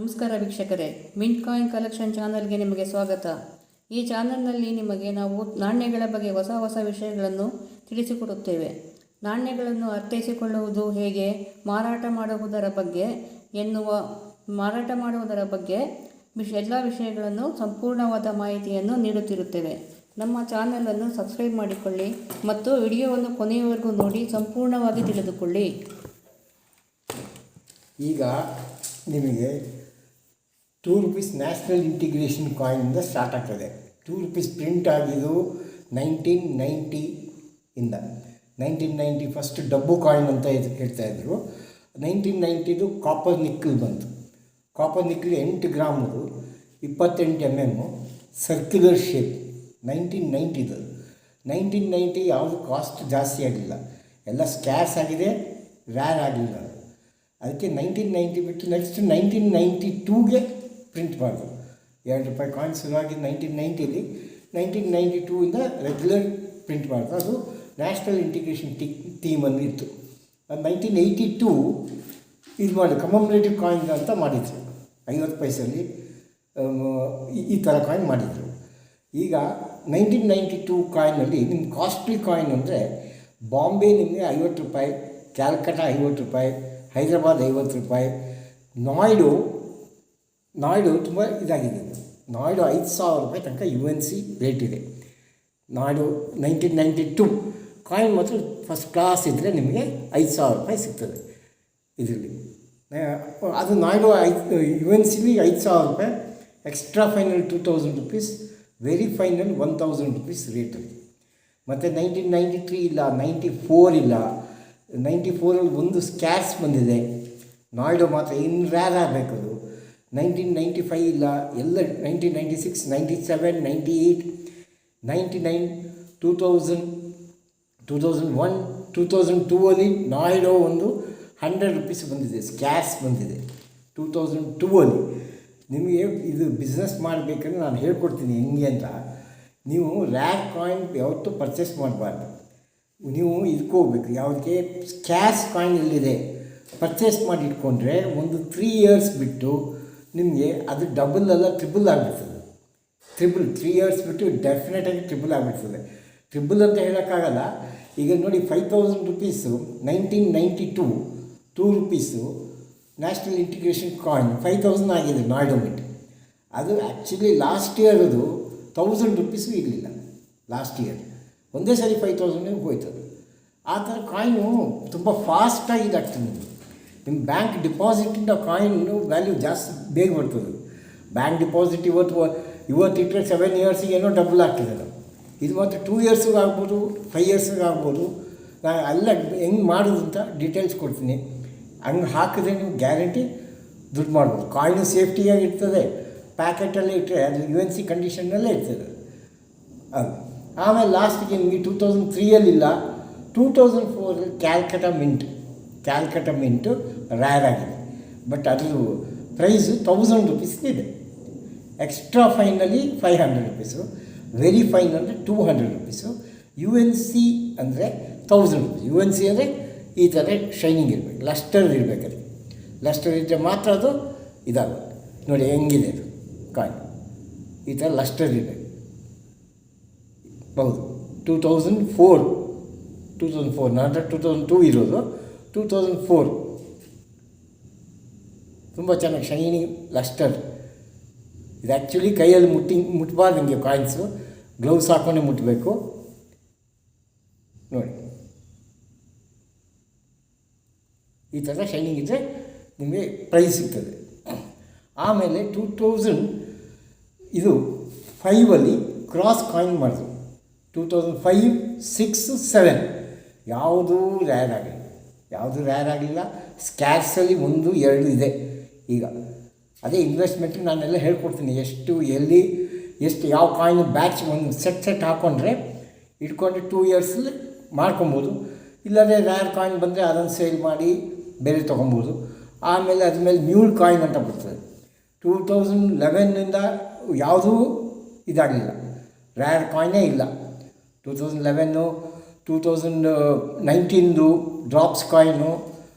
ನಮಸ್ಕಾರ ವೀಕ್ಷಕರೇ, mint coin collection ಚಾನಲ್ಗೆ ನಿಮಗೆ ಸ್ವಾಗತ. ಈ ಚಾನಲ್ನಲ್ಲಿ ನಿಮಗೆ ನಾವು ನಾಣ್ಯಗಳ ಬಗ್ಗೆ ಹೊಸ ಹೊಸ ವಿಷಯಗಳನ್ನು ತಿಳಿಸಿಕೊಡುತ್ತೇವೆ. ನಾಣ್ಯಗಳನ್ನು ಅರ್ಥೈಸಿಕೊಳ್ಳುವುದು ಹೇಗೆ, ಮಾರಾಟ ಮಾಡುವುದರ ಬಗ್ಗೆ ಎಲ್ಲ ವಿಷಯಗಳನ್ನು ಸಂಪೂರ್ಣವಾದ ಮಾಹಿತಿಯನ್ನು ನೀಡುತ್ತಿರುತ್ತೇವೆ. ನಮ್ಮ ಚಾನಲನ್ನು ಸಬ್ಸ್ಕ್ರೈಬ್ ಮಾಡಿಕೊಳ್ಳಿ ಮತ್ತು ವಿಡಿಯೋವನ್ನು ಕೊನೆಯವರೆಗೂ ನೋಡಿ ಸಂಪೂರ್ಣವಾಗಿ ತಿಳಿದುಕೊಳ್ಳಿ. ಈಗ ನಿಮಗೆ ₹2 ನ್ಯಾಷನಲ್ ಇಂಟಿಗ್ರೇಷನ್ ಕಾಯಿನಿಂದ ಸ್ಟಾರ್ಟ್ ಆಗ್ತದೆ. ₹2 ಪ್ರಿಂಟ್ ಆಗಿದ್ದು 1990 ಇಂದ. 1990 ಫಸ್ಟ್ ಡಬ್ಬು ಕಾಯಿನ್ ಅಂತ ಹೇಳ್ತಾಯಿದ್ರು. 1990 ಕಾಪರ್ ನಿಕ್ಕಲ್ ಬಂತು. Copper nickel 8 ಗ್ರಾಮದು 28 mm circular shape. 1990 ಯಾವುದು ಕಾಸ್ಟ್ ಜಾಸ್ತಿ ಆಗಲಿಲ್ಲ, ಎಲ್ಲ ಸ್ಕ್ಯಾರ್ಸ್ ಆಗಿದೆ, ರ್ಯಾರ್ ಆಗಲಿಲ್ಲ. ಅದಕ್ಕೆ 1990 ಬಿಟ್ಟು ನೆಕ್ಸ್ಟ್ 1992ಗೆ ಪ್ರಿಂಟ್ ಮಾಡಿದ್ರು. ₹2 ಕಾಯಿನ್ ಶುರುವಾಗಿ 1990. 1992ಇಂದ ರೆಗ್ಯುಲರ್ ಪ್ರಿಂಟ್ ಮಾಡಿದ್ರು. ಅದು ನ್ಯಾಷನಲ್ ಇಂಟಿಗ್ರೇಷನ್ ಥೀಮಲ್ಲಿ ಇತ್ತು. 1982 ಇದು ಮಾಡಿ ಕಮಮರೇಟಿವ್ ಕಾಯಿನ್ ಅಂತ ಮಾಡಿದ್ರು. 50 ಪೈಸಲ್ಲಿ ಈ ಥರ ಕಾಯಿನ್ ಮಾಡಿದರು. ಈಗ 1992 ಕಾಯಿನಲ್ಲಿ ನಿಮ್ಮ ಕಾಸ್ಟ್ಲಿ ಕಾಯಿನ್ ಅಂದರೆ ಬಾಂಬೆ ನಿಮಗೆ ₹50, ಕ್ಯಾಲ್ಕಟಾ ₹50, ಹೈದರಾಬಾದ್ ₹50, ನಾಯ್ಡು ತುಂಬ ಇದಾಗಿದೆ. ನಾಯ್ಡು ₹5,000 ತನಕ UNC ರೇಟ್ ಇದೆ. ನಾಯ್ಡು 1992 ಕಾಯಿನ್ ಮಾತ್ರ ಫಸ್ಟ್ ಕ್ಲಾಸ್ ಇದ್ದರೆ ನಿಮಗೆ ₹5,000 ಸಿಗ್ತದೆ ಇದರಲ್ಲಿ. ಅದು ನಾಯ್ಡು UNCಲಿ ₹5,000, ಎಕ್ಸ್ಟ್ರಾ ಫೈನಲ್ ₹2,000, ವೆರಿ ಫೈನಲ್ ₹1,000 ರೇಟಲ್ಲಿ. ಮತ್ತು 1993 ಇಲ್ಲ, 94 ಇಲ್ಲ. 94ಅಲ್ಲಿ ಒಂದು ಸ್ಕ್ಯಾರ್ಸ್ ಬಂದಿದೆ. ನಾಯ್ಡು ಮಾತ್ರ ಇನ್ನು ರ್ಯಾರ್ ಆಗಬೇಕದು. 1995 ಇಲ್ಲ, ಎಲ್ಲ 1996, 97, 98, 99, 2000, 2001, 2002ಅಲ್ಲಿ ನಾಯ್ಡು ಒಂದು ₹100 ಬಂದಿದೆ, ಸ್ಕ್ಯಾರ್ಸ್ ಬಂದಿದೆ 2002ಅಲ್ಲಿ. ನಿಮಗೆ ಇದು ಬಿಸ್ನೆಸ್ ಮಾಡಬೇಕಂದ್ರೆ ನಾನು ಹೇಳ್ಕೊಡ್ತೀನಿ ಹೆಂಗೆ ಅಂತ. ನೀವು ರ್ಯಾರ್ ಕಾಯಿನ್ ಯಾವತ್ತೂ ಪರ್ಚೇಸ್ ಮಾಡಬಾರ್ದು. ನೀವು ಇದಕ್ಕೋಗ್ಬೇಕು, ಯಾವುದಕ್ಕೆ ಸ್ಕ್ಯಾರ್ಸ್ ಕಾಯಿನ್ ಎಲ್ಲಿದೆ ಪರ್ಚೇಸ್ ಮಾಡಿ ಇಟ್ಕೊಂಡ್ರೆ ಒಂದು 3 years ಬಿಟ್ಟು ನಿಮಗೆ ಅದು ಡಬಲ್ ಅಲ್ಲ ಟ್ರಿಬಲ್ ಆಗಿಬಿಡ್ತದೆ. 3 years ಬಿಟ್ಟು ಡೆಫಿನೆಟಾಗಿ ಟ್ರಿಬಲ್ ಆಗಿಬಿಡ್ತದೆ. ಟ್ರಿಬಲ್ ಅಂತ ಹೇಳೋಕ್ಕಾಗಲ್ಲ. ಈಗ ನೋಡಿ ₹5,000 1992 ₹2 ನ್ಯಾಷನಲ್ ಇಂಟಿಗ್ರೇಷನ್ ಕಾಯಿನ್ 5,000 ಆಗಿದೆ ನಾಯ್ಡು ಬಿಟ್ಟು. ಅದು ಆ್ಯಕ್ಚುಲಿ ಲಾಸ್ಟ್ ಇಯರ್ ಅದು ₹1,000 ಇರಲಿಲ್ಲ. ಲಾಸ್ಟ್ ಇಯರ್ ಒಂದೇ ಸರಿ 5,000 ಹೋಯ್ತು. ಆ ಥರ ಕಾಯಿನು ತುಂಬ ಫಾಸ್ಟಾಗಿ ಇದಾಗ್ತದೆ. ನಿಮ್ಮ ಬ್ಯಾಂಕ್ ಡಿಪಾಸಿಟಿಂದ ಕಾಯಿನ್ನು ವ್ಯಾಲ್ಯೂ ಜಾಸ್ತಿ ಬೇಗ ಬರ್ತದೆ. ಬ್ಯಾಂಕ್ ಡಿಪಾಸಿಟ್ ಇವತ್ತಿಟ್ಟರೆ 7 yearsಗೆ ಏನೋ ಡಬಲ್ ಆಗ್ತದೆ. ಇದು ಮಾತ್ರ 2 yearsಗೆ ಆಗ್ಬೋದು, 5 yearsಗೆ ಆಗ್ಬೋದು. ನಾನು ಎಲ್ಲ ಹೆಂಗೆ ಮಾಡೋದು ಅಂತ ಡೀಟೇಲ್ಸ್ ಕೊಡ್ತೀನಿ. ಹಂಗೆ ಹಾಕಿದ್ರೆ ನೀವು ಗ್ಯಾರಂಟಿ ದುಡ್ಡು ಮಾಡ್ಬೋದು. ಕಾಯಿನು ಸೇಫ್ಟಿಯಾಗಿ ಇರ್ತದೆ. ಪ್ಯಾಕೆಟಲ್ಲೇ ಇಟ್ಟರೆ ಅದು UNC ಕಂಡೀಷನ್ನಲ್ಲೇ ಇರ್ತದೆ ಅದು. ಆಮೇಲೆ ಲಾಸ್ಟಿಗೆ ನಿಮಗೆ 2003ಯಲ್ಲಿಲ್ಲ, 2004 ಕ್ಯಾಲ್ಕಟಾ ಮಿಂಟು ರ್ಯಾರ್ ಆಗಿದೆ. ಬಟ್ ಅದು ಪ್ರೈಸು ₹1,000 ಇದೆ. ಎಕ್ಸ್ಟ್ರಾ ಫೈನಲ್ಲಿ ₹500, ವೆರಿ ಫೈನ್ ಅಂದರೆ ₹200. UNC ಅಂದರೆ ₹1,000. UNC ಅಂದರೆ ಈ ಥರ ಶೈನಿಂಗ್ ಇರಬೇಕು, ಲಸ್ಟರ್ ಇರಬೇಕು. ಅದಕ್ಕೆ ಲಸ್ಟರ್ ಇದ್ದರೆ ಮಾತ್ರ ಅದು ಇದಾಗುತ್ತೆ. ನೋಡಿ ಹೆಂಗಿದೆ ಅದು ಕಾಯಿನ್, ಈ ಥರ ಲಸ್ಟರ್ ಇರಬೇಕು. ಹೌದು, 2004 ನಾಟ್ 2002 ಇರೋದು, 2004 ತುಂಬ ಚೆನ್ನಾಗಿ ಶೈನಿಂಗ್ ಲಸ್ಟರ್. ಇದು ಆ್ಯಕ್ಚುಲಿ ಕೈಯಲ್ಲಿ ಮುಟ್ಬಾರ್ದು ನಿಮಗೆ ಕಾಯಿನ್ಸು, ಗ್ಲೌಸ್ ಹಾಕೊಂಡೇ ಮುಟ್ಟಬೇಕು. ನೋಡಿ ಈ ಥರ ಶೈನಿಂಗ್ ಇದ್ದರೆ ನಿಮಗೆ ಪ್ರೈಸ್ ಸಿಗ್ತದೆ. ಆಮೇಲೆ 2005ಅಲ್ಲಿ ಕ್ರಾಸ್ ಕಾಯಿನ್ ಮಾಡಿದ್ರು. 2005, 6, 7 ಯಾವುದೂ ರ್ಯಾರ್ ಆಗಲಿಲ್ಲ. ಸ್ಕ್ಯಾರ್ಸಲ್ಲಿ 1, 2 ಇದೆ. ಈಗ ಅದೇ ಇನ್ವೆಸ್ಟ್ಮೆಂಟ್ ನಾನೆಲ್ಲ ಹೇಳ್ಕೊಡ್ತೀನಿ. ಎಷ್ಟು ಯಾವ ಕಾಯಿನ್ ಬ್ಯಾಚ್ ಒಂದು ಸೆಟ್ ಹಾಕ್ಕೊಂಡ್ರೆ ಇಟ್ಕೊಂಡ್ರೆ 2 yearsಲ್ಲಿ ಮಾಡ್ಕೊಬೋದು. ಇಲ್ಲಾಂದರೆ ರ್ಯಾರ್ ಕಾಯಿನ್ ಬಂದರೆ ಅದನ್ನು ಸೇಲ್ ಮಾಡಿ ಬೇರೆ ತೊಗೊಬೋದು. ಆಮೇಲೆ ಅದ್ಮೇಲೆ ಮ್ಯೂಲ್ ಕಾಯಿನ್ ಅಂತ ಬರ್ತದೆ. 2011ಇಂದ ಯಾವುದೂ ಇದಾಗಲಿಲ್ಲ, ರ್ಯಾರ್ ಕಾಯಿನೇ ಇಲ್ಲ. 2011, 2019 ಡ್ರಾಪ್ಸ್ ಕಾಯಿನು,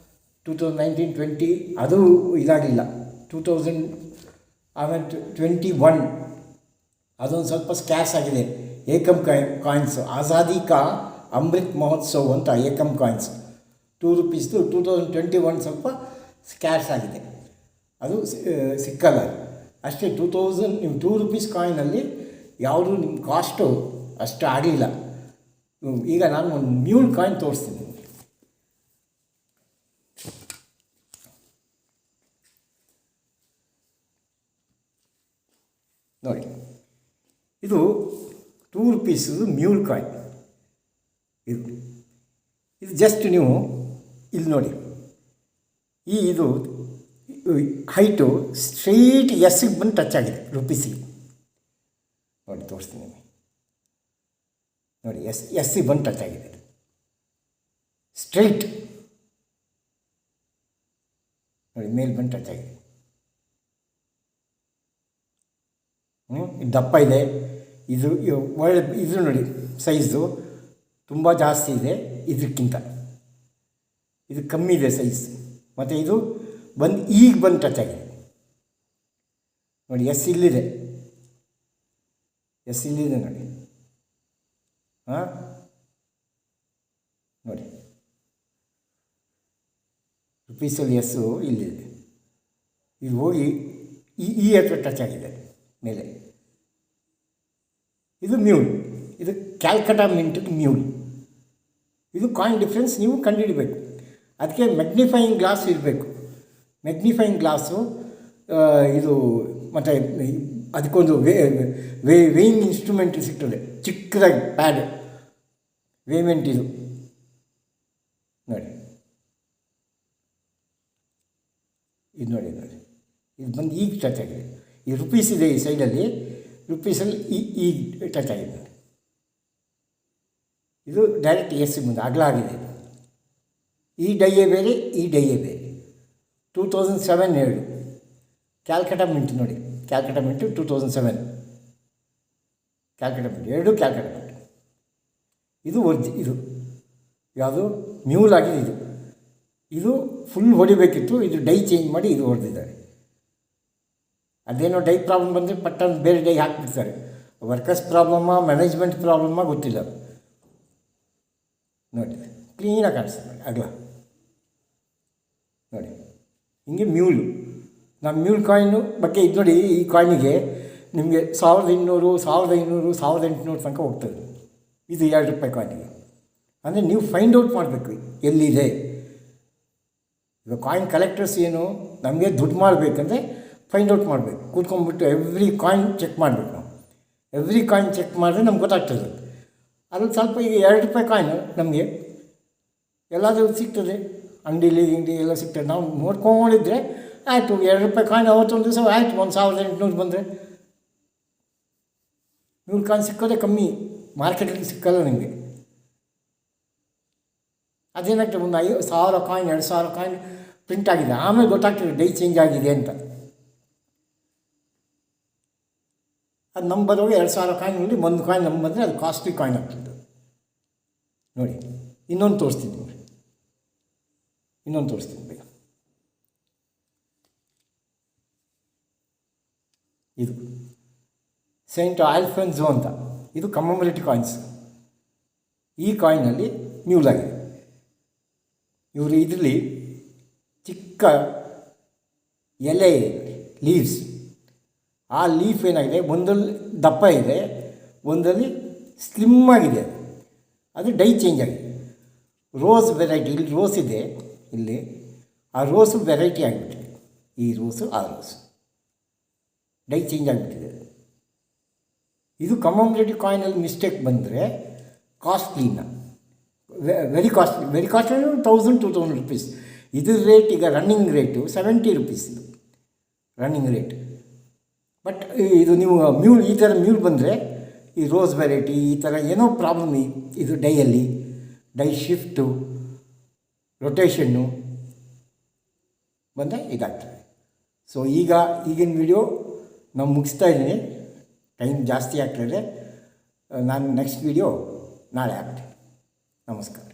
2019-20 ಅದು ಇದಾಗಲಿಲ್ಲ, 2021 ಅದೊಂದು ಸ್ವಲ್ಪ ಸ್ಕ್ಯಾರ್ಸ್ ಆಗಿದೆ. ಏಕಮ್ ಕಾಯಿನ್ಸ್ ಆಜಾದಿ ಕಾ ಅಮೃತ್ ಮಹೋತ್ಸವ್ ಅಂತ ಏಕಮ್ ಕಾಯಿನ್ಸ್ ₹2 2021 ಸ್ವಲ್ಪ ಸ್ಕ್ಯಾರ್ಸ್ ಆಗಿದೆ, ಅದು ಸಿಕ್ಕಲ್ಲ ಅಷ್ಟೇ. ₹2 ಕಾಯಿನಲ್ಲಿ ಯಾವುದು ನಿಮ್ಮ ಕಾಸ್ಟು ಅಷ್ಟು ಆಗಲಿಲ್ಲ. ಈಗ ನಾನು ಒಂದು ಮ್ಯೂಲ್ ಕಾಯಿನ್ ತೋರಿಸ್ತೀನಿ. ನೋಡಿ, ಇದು ₹2 ಮ್ಯೂಲ್ ಕಾಯಿನ್. ಇದು ಜಸ್ಟ್ ನೀವು ಇಲ್ಲಿ ನೋಡಿ, ಇದು ಹೈಟು ಸ್ಟ್ರೈಟ್ ಎಸ್ಸಿಗೆ ಬಂದು ಟಚ್ ಆಗಿದೆ ₹ಗೆ. ನೋಡಿ ತೋರಿಸ್ತೀನಿ ನೋಡಿ, ಎಸ್ಸಿಗೆ ಬಂದು ಟಚ್ ಆಗಿದೆ ಸ್ಟ್ರೈಟ್. ನೋಡಿ ಮೇಲೆ ಬಂದು ಟಚ್ ಆಗಿದೆ. ಇದು ದಪ್ಪ ಇದೆ. ಇದು ಒಳ್ಳೆ ಇದು ನೋಡಿ ಸೈಜು ತುಂಬ ಜಾಸ್ತಿ ಇದೆ ಇದಕ್ಕಿಂತ. ಇದು ಕಮ್ಮಿ ಇದೆ ಸೈಜ್. ಮತ್ತು ಇದು ಈಗ ಬಂದು ಟಚ್ ಆಗಿದೆ ನೋಡಿ. ಇಲ್ಲಿದೆ ನೋಡಿ. ಹಾಂ ನೋಡಿ, ₹ಅಲ್ಲಿ ಇಲ್ಲಿದೆ. ಇದು ಹೋಗಿ ಈ ಹತ್ರ ಟಚ್ ಆಗಿದೆ ಮೇಲೆ. ಇದು ಮ್ಯೂಲ್, ಇದು ಕ್ಯಾಲ್ಕಟಾ ಮಿಂಟ್ ಮ್ಯೂಲ್. ಇದು ಕಾಯಿನ್ ಡಿಫ್ರೆನ್ಸ್ ನೀವು ಕಂಡುಹಿಡಬೇಕು. ಅದಕ್ಕೆ ಮ್ಯಾಗ್ನಿಫೈಯಿಂಗ್ ಗ್ಲಾಸ್ ಇರಬೇಕು. ಮ್ಯಾಗ್ನಿಫೈಯಿಂಗ್ ಗ್ಲಾಸು ಇದು ಮತ್ತು ಅದಕ್ಕೊಂದು ವೇಯಿಂಗ್ ಇನ್ಸ್ಟ್ರೂಮೆಂಟ್ ಸಿಗ್ತದೆ, ಚಿಕ್ಕದಾಗಿ ಪ್ಯಾಡ್ ವೇಮೆಂಟ್. ಇದು ನೋಡಿ, ಇದು ನೋಡಿ ಇದು ಬಂದು ಈಗ ಟಚ್ ಆಗಿದೆ. ಈ ₹. ಇದೆ ಈ ಸೈಡಲ್ಲಿ, ₹ಅಲ್ಲಿ ಈಗ ಟಚ್ ಆಗಿದೆ ನೋಡಿ. ಇದು ಡೈರೆಕ್ಟ್ ಮುಂದೆ ಅಗಲ ಆಗಿದೆ. ಈ ಡೈಯೇ ಬೇರೆ, ಈ ಡೈಯೇ ಬೇರೆ. 2007 ಹೇಳು. ಕ್ಯಾಲ್ಕಟಾ ಮಿಂಟ್ ನೋಡಿ, ಕ್ಯಾಲ್ಕಟಾ ಮಿಂಟು 2007. ಕ್ಯಾಲ್ಕಟಾ ಮಿಂಟ್, ಎರಡು ಕ್ಯಾಲ್ಕಟಾ ಮಿಂಟ್. ಇದು ಇದು ಯಾವುದು ಮ್ಯೂಲ್ ಆಗಿದೆ. ಇದು ಫುಲ್ ಹೊಡಿಬೇಕಿತ್ತು, ಇದು ಡೈ ಚೇಂಜ್ ಮಾಡಿ ಇದು ಹೊಡೆದಿದ್ದಾರೆ. ಅದೇನೋ ಡೈ ಪ್ರಾಬ್ಲಮ್ ಬಂದರೆ ಪಟ್ಟನ್ನು ಬೇರೆ ಡೈ ಹಾಕಿಬಿಡ್ತಾರೆ. ವರ್ಕರ್ಸ್ ಪ್ರಾಬ್ಲಮ್ಮ, ಮ್ಯಾನೇಜ್ಮೆಂಟ್ ಪ್ರಾಬ್ಲಮ್ಮ ಗೊತ್ತಿಲ್ಲ. ನೋಡಿ ಕ್ಲೀನಾಗಿ ಕಾಣಿಸ್ತದೆ ಅಗಲ. ನೋಡಿ ಹಿಂಗೆ ಮ್ಯೂಲು. ನಮ್ಮ ಮ್ಯೂಲ್ ಕಾಯಿನು ಬಗ್ಗೆ ಇದು ನೋಡಿ. ಈ ಕಾಯಿನಿಗೆ ನಿಮಗೆ 1200, 1500, 1800 ತನಕ ಹೋಗ್ತದೆ. ಇದು ₹2 ಕಾಯಿನಿಗೆ. ಅಂದರೆ ನೀವು ಫೈಂಡ್ ಔಟ್ ಮಾಡಬೇಕು ಎಲ್ಲಿದೆ. ಈಗ ಕಾಯಿನ್ ಕಲೆಕ್ಟರ್ಸ್ ಏನು, ನಮಗೆ ದುಡ್ಡು ಮಾಡಬೇಕಂದ್ರೆ ಫೈಂಡ್ ಔಟ್ ಮಾಡಬೇಕು. ಕೂತ್ಕೊಂಡ್ಬಿಟ್ಟು ಎವ್ರಿ ಕಾಯಿನ್ ಚೆಕ್ ಮಾಡಬೇಕು ನಾವು. ಎವ್ರಿ ಕಾಯಿನ್ ಚೆಕ್ ಮಾಡಿದ್ರೆ ನಮ್ಗೆ ಗೊತ್ತಾಗ್ತದೆ. ಅದ್ರಲ್ಲಿ ಸ್ವಲ್ಪ ಈಗ ₹2 ಕಾಯಿನು ನಮಗೆ ಎಲ್ಲಾದರೂ ಸಿಗ್ತದೆ, ಅಂಗಡಿಲಿ ಎಲ್ಲ ಸಿಗ್ತದೆ. ನಾವು ನೋಡ್ಕೊಂಡಿದ್ರೆ ಆಯಿತು. ₹2 ಕಾಯಿನ್ ಅವತ್ತೊಂದು ದಿವಸ ಆಯಿತು. 1800 ಬಂದರೆ ₹100 ಕಾಯಿನ್ ಸಿಕ್ಕೋದೇ ಕಮ್ಮಿ, ಮಾರ್ಕೆಟಲ್ಲಿ ಸಿಕ್ಕಲ್ಲ ನಿಮಗೆ. ಅದೇನಾಗ್ತದೆ, ಒಂದು 1000 ಕಾಯಿನ್, 2000 ಕಾಯಿನ್ ಪ್ರಿಂಟ್ ಆಗಿದೆ, ಆಮೇಲೆ ಗೊತ್ತಾಗ್ತದೆ ಡೈ ಚೇಂಜ್ ಆಗಿದೆ ಅಂತ. ಅದು ನಮ್ಮ ಬರುವಾಗ 2000 ಕಾಯಿನ್ಗಳಲ್ಲಿ ಒಂದು ಕಾಯಿನ್ ನಮ್ಮ ಬಂದರೆ ಅದು ಕಾಸ್ಟ್ಲಿ ಕಾಯಿನ್ ಆಗ್ತದೆ. ನೋಡಿ ಇನ್ನೊಂದು ತೋರಿಸ್ತೀನಿ ನೋಡಿ, ಇನ್ನೊಂದು ತೋರಿಸ್ತೀನಿ ಬೇಗ. ಇದು ಸೈಂಟ್ ಆಲ್ಫೋನ್ಸೋ ಅಂತ, ಇದು ಕಮಮರೇಟಿವ್ ಕಾಯಿನ್ಸ್. ಈ ಕಾಯಿನಲ್ಲಿ ಮ್ಯೂಲ್ ಆಗಿದೆ. ಇವರು ಇದರಲ್ಲಿ ಚಿಕ್ಕ ಎಲೆ ಇದೆ, ಲೀವ್ಸ್. ಆ ಲೀಫ್ ಏನಾಗಿದೆ, ಒಂದಲ್ಲಿ ದಪ್ಪ ಇದೆ, ಒಂದಲ್ಲಿ ಸ್ಲಿಮ್ ಆಗಿದೆ. ಅದು ಡೈ ಚೇಂಜ್ ಆಗಿದೆ. ರೋಸ್ ವೆರೈಟಿ, ಇಲ್ಲಿ ರೋಸ್ ಇದೆ, ಇಲ್ಲಿ ಆ ರೋಸು ವೆರೈಟಿ ಆಗಿಬಿಟ್ಟಿದೆ. ಈ ರೋಸು ಆ ರೋಸು ಡೈ ಚೇಂಜ್ ಆಗಿಬಿಟ್ಟಿದೆ. ಇದು ಕಮಮರೇಟಿವ್ ಕಾಯಿನಲ್ಲಿ ಮಿಸ್ಟೇಕ್ ಬಂದರೆ ಕಾಸ್ಟ್ಲಿನ, ವೆರಿ ಕಾಸ್ಟ್ಲಿ ಅಂದರೆ ₹1000-2000. ಇದ್ರ ರೇಟ್ ಈಗ ರನ್ನಿಂಗ್ ರೇಟು ₹70 ಇದು ರನ್ನಿಂಗ್ ರೇಟ್. ಬಟ್ ಇದು ನೀವು ಮ್ಯೂಲ್, ಈ ಥರ ಮ್ಯೂಲ್ ಬಂದರೆ, ಈ ರೋಸ್ ವೆರೈಟಿ ಈ ಥರ ಏನೋ ಪ್ರಾಬ್ಲಮ್ ಇದು ಡೈಯಲ್ಲಿ, ಡೈ ಶಿಫ್ಟು, ರೊಟೇಷನ್ನು ಬಂದರೆ ಇದಾಗ್ತದೆ. ಸೊ ಈಗಿನ ವಿಡಿಯೋ ನಾವು ಮುಗಿಸ್ತಾ ಇದ್ದೀನಿ. ಟೈಮ್ ಜಾಸ್ತಿ ಆಗ್ತದೆ. ನಾನು ನೆಕ್ಸ್ಟ್ ವಿಡಿಯೋ ನಾಳೆ ಆಗ್ತೀನಿ. ನಮಸ್ಕಾರ.